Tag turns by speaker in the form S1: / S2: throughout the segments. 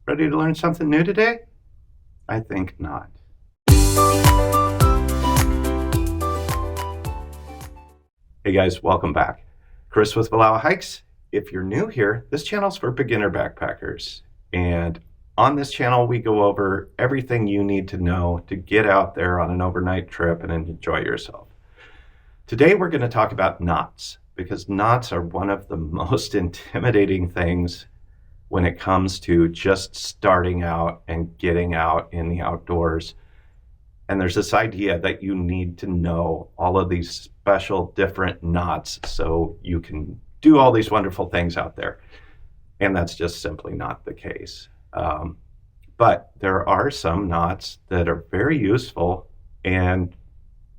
S1: Ready to learn something new today? I think not. Hey guys, welcome back. Chris with Valhalla Hikes. If you're new here, this channel's for beginner backpackers. And on this channel, we go over everything you need to know to get out there on an overnight trip and enjoy yourself. Today, we're going to talk about knots, because knots are one of the most intimidating things when it comes to just starting out and getting out in the outdoors. And there's this idea that you need to know all of these special different knots so you can do all these wonderful things out there. And that's just simply not the case. But there are some knots that are very useful and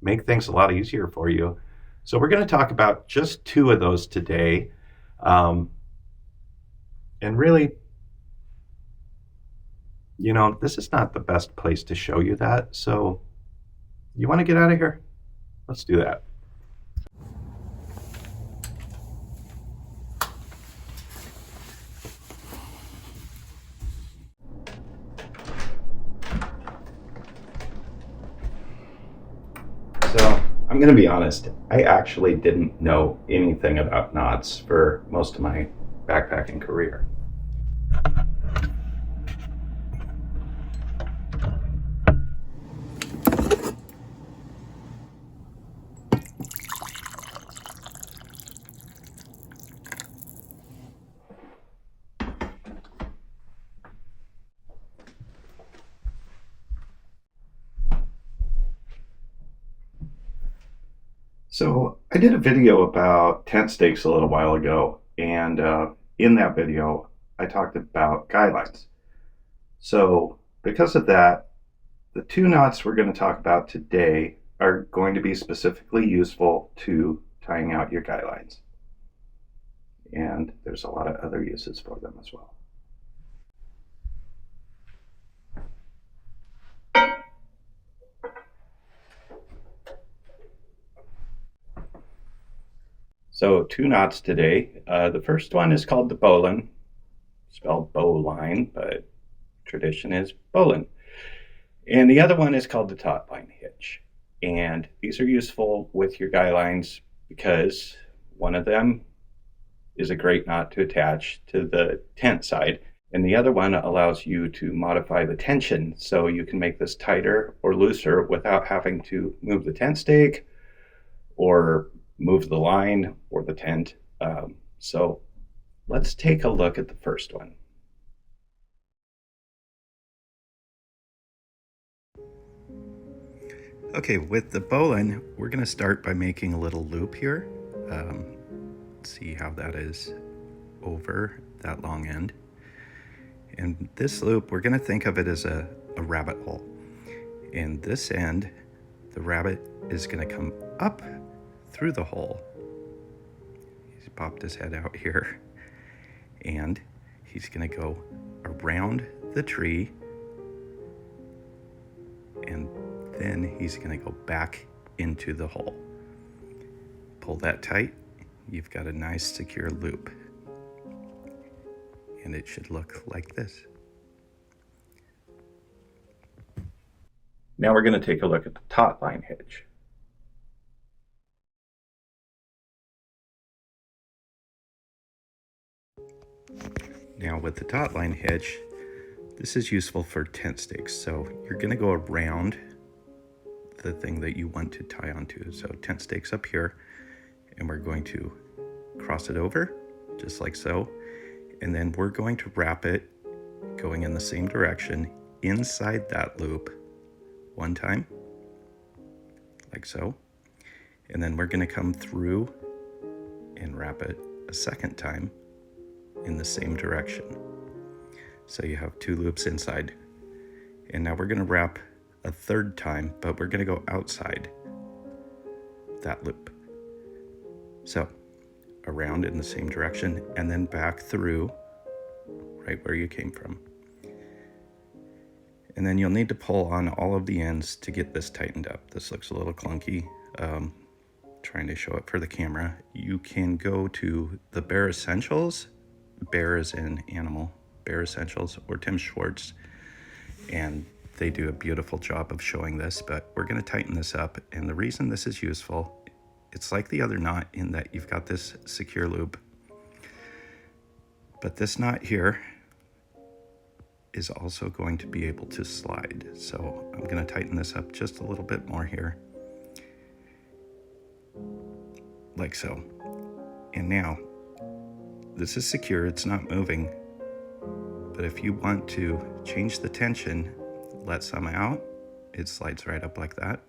S1: make things a lot easier for you. So we're going to talk about just two of those today. And really, you know, this is not the best place to show you that. So you want to get out of here? Let's do that. So I'm going to be honest, I actually didn't know anything about knots for most of my backpacking career. So I did a video about tent stakes a little while ago, and in that video I talked about guy lines. So because of that, the two knots we're going to talk about today are going to be specifically useful to tying out your guy lines. And there's a lot of other uses for them as well. So two knots today. The first one is called the Bowline, spelled Bowline, but tradition is Bowline. And the other one is called the taut line hitch. And these are useful with your guy lines because one of them is a great knot to attach to the tent side. And the other one allows you to modify the tension so you can make this tighter or looser without having to move the tent stake or move the line or the tent. So let's take a look at the first one. Okay, with the bowline, we're going to start by making a little loop here. See how that is over that long end. And this loop, we're going to think of it as a rabbit hole. In this end, the rabbit is going to come up through the hole. He's popped his head out here, and he's going to go around the tree, and then he's going to go back into the hole. Pull that tight. You've got a nice secure loop, and it should look like this. Now we're going to take a look at the taut line hitch. Now with the taut line hitch, this is useful for tent stakes. So you're going to go around the thing that you want to tie onto. So tent stakes up here, and we're going to cross it over just like so. And then we're going to wrap it going in the same direction inside that loop one time, like so. And then we're going to come through and wrap it a second time in the same direction. So you have two loops inside. And now we're going to wrap a third time, but we're going to go outside that loop. So around in the same direction and then back through right where you came from. And then you'll need to pull on all of the ends to get this tightened up. This looks a little clunky. Trying to show it for the camera. You can go to the Bear Essentials. Bear is an animal,
S2: Bear Essentials or Tim Schwartz, and they do a beautiful job of showing this, but we're going to tighten this up. And the reason this is useful, it's like the other knot in that you've got this secure loop, but this knot here is also going to be able to slide. So I'm going to tighten this up just a little bit more here, like so. And now this is secure, it's not moving, but if you want to change the tension, let some out, it slides right up like that.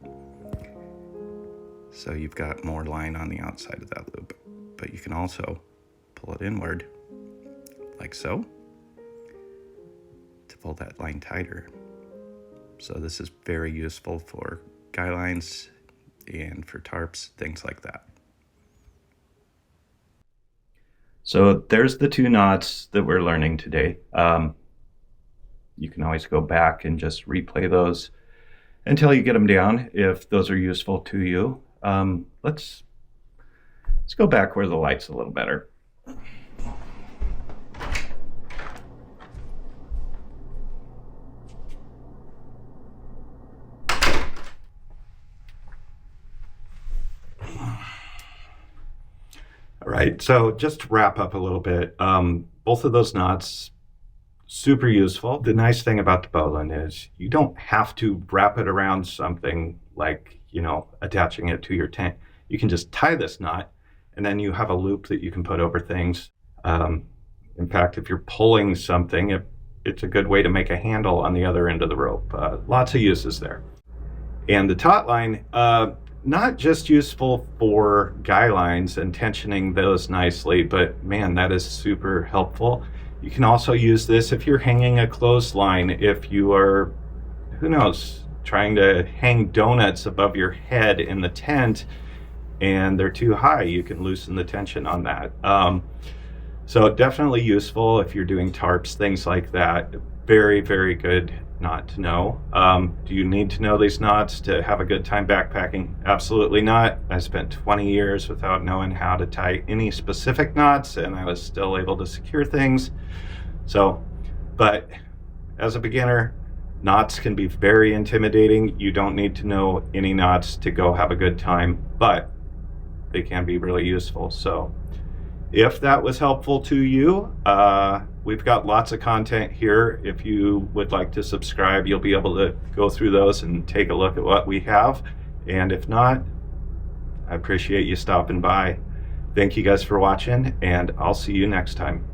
S2: So you've got more line on the outside of that loop, but you can also pull it inward like so to pull that line tighter. So this is very useful for guy lines and for tarps, things like that.
S1: So there's the two knots that we're learning today. You can always go back and just replay those until you get them down if those are useful to you. Let's go back where the light's a little better. All right, so just to wrap up a little bit, both of those knots, super useful. The nice thing about the Bowline is you don't have to wrap it around something like, attaching it to your tent. You can just tie this knot, and then you have a loop that you can put over things. In fact, if you're pulling something, it's a good way to make a handle on the other end of the rope. Lots of uses there. And the taut line, not just useful for guy lines and tensioning those nicely, but man, that is super helpful. You can also use this if you're hanging a clothesline, if you are, who knows, trying to hang donuts above your head in the tent and they're too high, you can loosen the tension on that. So definitely useful if you're doing tarps, things like that. Very, very good knot to know. Do you need to know these knots to have a good time backpacking? Absolutely not. I spent 20 years without knowing how to tie any specific knots, and I was still able to secure things. So, but as a beginner, knots can be very intimidating. You don't need to know any knots to go have a good time, but they can be really useful. So if that was helpful to you, we've got lots of content here. If you would like to subscribe, you'll be able to go through those and take a look at what we have. And if not, I appreciate you stopping by. Thank you guys for watching, and I'll see you next time.